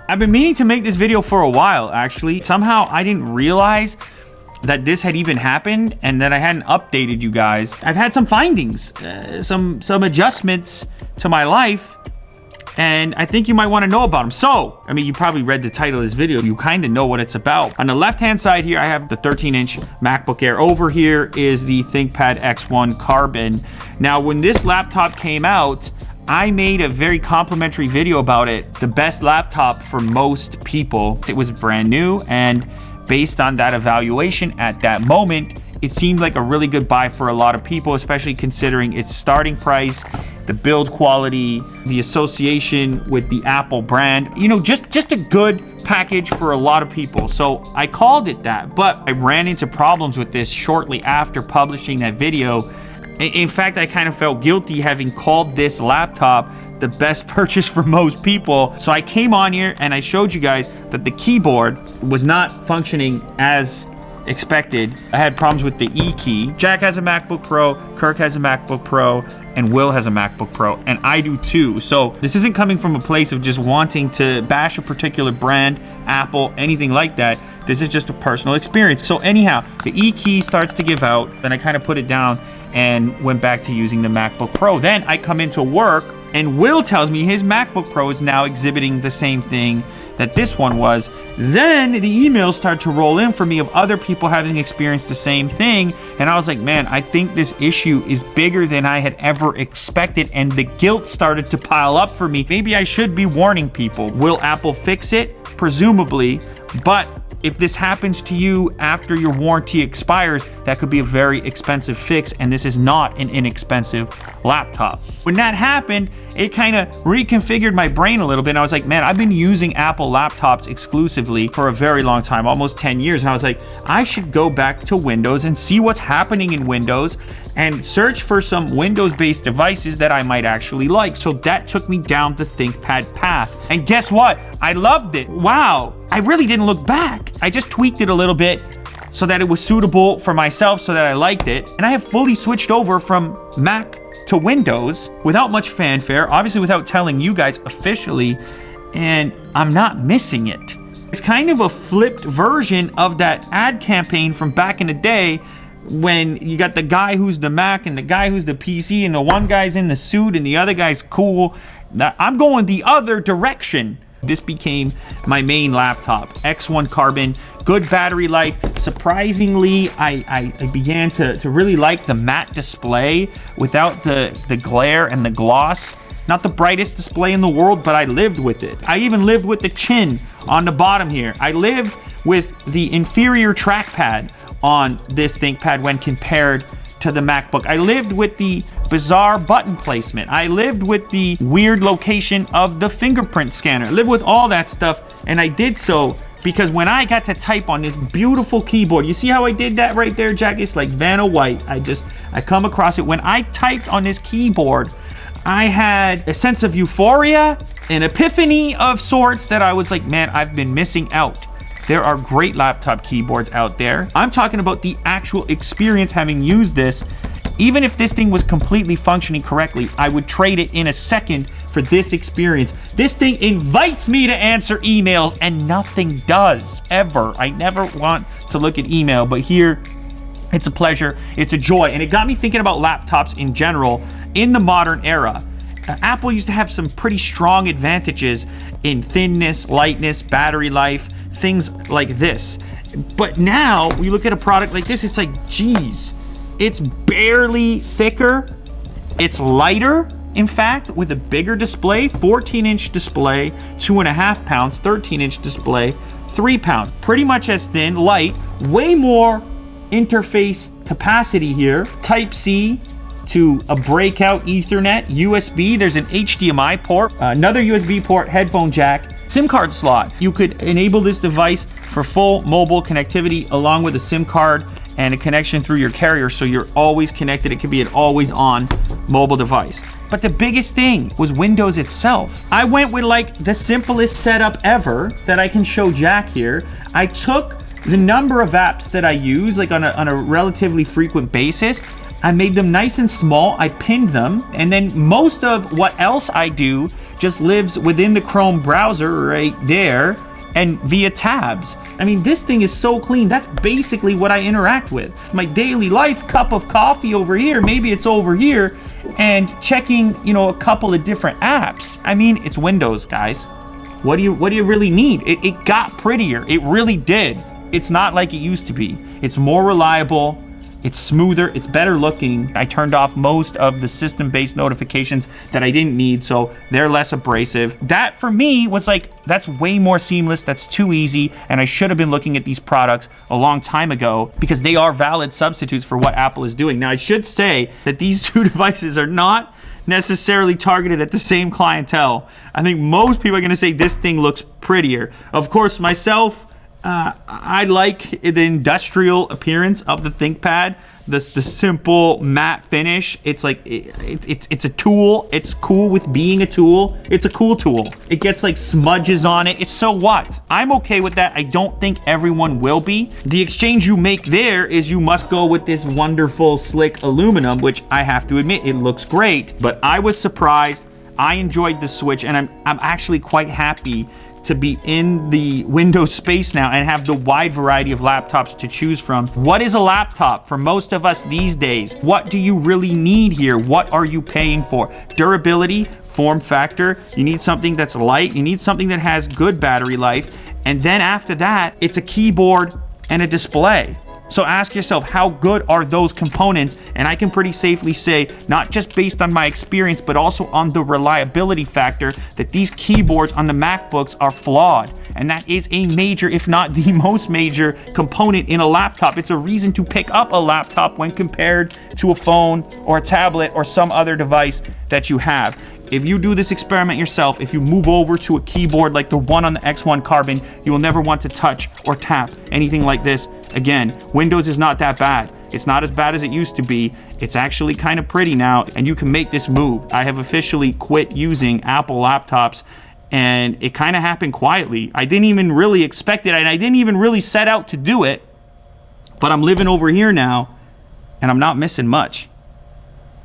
I've been meaning to make this video for a while, actually. Somehow I didn't realize that this had even happened and that I hadn't updated you guys. I've had some findings, some adjustments to my life, and I think you might want to know about them. So, I mean, you probably read the title of this video. You kind of know what it's about. On the left-hand side here, I have the 13-inch MacBook Air. Over here is the Thinkpad X1 Carbon. Now, when this laptop came out, I made a very complimentary video about it. The best laptop for most people. It was brand new, and based on that evaluation at that moment, it seemed like a really good buy for a lot of people, especially considering its starting price, the build quality, the association with the Apple brand. You know, just a good package for a lot of people. So I called it that, but I ran into problems with this shortly after publishing that video. In fact, I kind of felt guilty having called this laptop the best purchase for most people. So I came on here and I showed you guys that the keyboard was not functioning as expected. I had problems with the E key. Jack has a MacBook Pro, Kirk has a MacBook Pro, and Will has a MacBook Pro, and I do too. So this isn't coming from a place of just wanting to bash a particular brand, Apple, anything like that. This is just a personal experience. So anyhow, the E key starts to give out, then I kind of put it down and went back to using the MacBook Pro. Then I come into work and Will tells me his MacBook Pro is now exhibiting the same thing that this one was. Then the emails start to roll in for me of other people having experienced the same thing. And I was like, man, I think this issue is bigger than I had ever expected. And the guilt started to pile up for me. Maybe I should be warning people. Will Apple fix it? Presumably. But if this happens to you after your warranty expires, that could be a very expensive fix, and this is not an inexpensive laptop. When that happened, it kind of reconfigured my brain a little bit, and I was like, man, I've been using Apple laptops exclusively for a very long time, almost 10 years, and I was like, I should go back to Windows and see what's happening in Windows and search for some Windows-based devices that I might actually like. So that took me down the ThinkPad path. And guess what? I loved it. Wow. I really didn't look back. I just tweaked it a little bit so that it was suitable for myself, so that I liked it. And I have fully switched over from Mac to Windows without much fanfare, obviously without telling you guys officially, and I'm not missing it. It's kind of a flipped version of that ad campaign from back in the day when you got the guy who's the Mac and the guy who's the PC, and the one guy's in the suit and the other guy's cool. I'm going the other direction. This became my main laptop, X1 Carbon, good battery life. Surprisingly, I began to really like the matte display without the glare and the gloss. Not the brightest display in the world, but I lived with it. I even lived with the chin on the bottom here. I lived with the inferior trackpad on this ThinkPad when compared to the MacBook. I lived with the bizarre button placement. I lived with the weird location of the fingerprint scanner. I lived with all that stuff, and I did so because when I got to type on this beautiful keyboard, you see how I did that right there, Jack? It's like Vanna White. I come across it. When I typed on this keyboard, I had a sense of euphoria, an epiphany of sorts that I was like, man, I've been missing out. There are great laptop keyboards out there. I'm talking about the actual experience having used this. Even if this thing was completely functioning correctly, I would trade it in a second for this experience. This thing invites me to answer emails and nothing does, ever. I never want to look at email, but here, it's a pleasure, it's a joy. And it got me thinking about laptops in general in the modern era. Apple used to have some pretty strong advantages in thinness, lightness, battery life, things like this. But now we look at a product like this, it's like, geez, it's barely thicker. It's lighter, in fact, with a bigger display, 14-inch display, 2.5 pounds, 13-inch display, 3 pounds. Pretty much as thin, light, way more interface capacity here. Type-C to a breakout Ethernet, USB, there's an HDMI port, another USB port, headphone jack, SIM card slot. You could enable this device for full mobile connectivity along with a SIM card and a connection through your carrier, so you're always connected. It could be an always on mobile device. But the biggest thing was Windows itself. I went with like the simplest setup ever that I can show Jack here. I took the number of apps that I use like on a relatively frequent basis. I made them nice and small. I pinned them. And then most of what else I do just lives within the Chrome browser right there and via tabs. I mean, this thing is so clean. That's basically what I interact with. My daily life, cup of coffee over here, maybe it's over here, and checking, you know, a couple of different apps. I mean, it's Windows, guys. What do you really need? It got prettier. It really did. It's not like it used to be. It's more reliable. It's smoother, it's better looking. I turned off most of the system-based notifications that I didn't need, so they're less abrasive. That, for me, was like, that's way more seamless, that's too easy, and I should have been looking at these products a long time ago because they are valid substitutes for what Apple is doing. Now, I should say that these two devices are not necessarily targeted at the same clientele. I think most people are gonna say this thing looks prettier. Of course, myself, I like the industrial appearance of the ThinkPad, the simple matte finish. It's like, it's a tool. It's cool with being a tool. It's a cool tool. It gets like smudges on it. It's so what? I'm okay with that. I don't think everyone will be. The exchange you make there is you must go with this wonderful slick aluminum, which I have to admit, it looks great, but I was surprised. I enjoyed the switch, and I'm actually quite happy to be in the Windows space now and have the wide variety of laptops to choose from. What is a laptop for most of us these days? What do you really need here? What are you paying for? Durability, form factor, you need something that's light, you need something that has good battery life, and then after that, it's a keyboard and a display. So ask yourself, how good are those components? And I can pretty safely say, not just based on my experience, but also on the reliability factor, that these keyboards on the MacBooks are flawed. And that is a major, if not the most major component in a laptop. It's a reason to pick up a laptop when compared to a phone or a tablet or some other device that you have. If you do this experiment yourself, if you move over to a keyboard like the one on the X1 Carbon, you will never want to touch or tap anything like this again. Windows is not that bad. It's not as bad as it used to be. It's actually kind of pretty now, and you can make this move. I have officially quit using Apple laptops, and it kind of happened quietly. I didn't even really expect it, and I didn't even really set out to do it, but I'm living over here now, and I'm not missing much.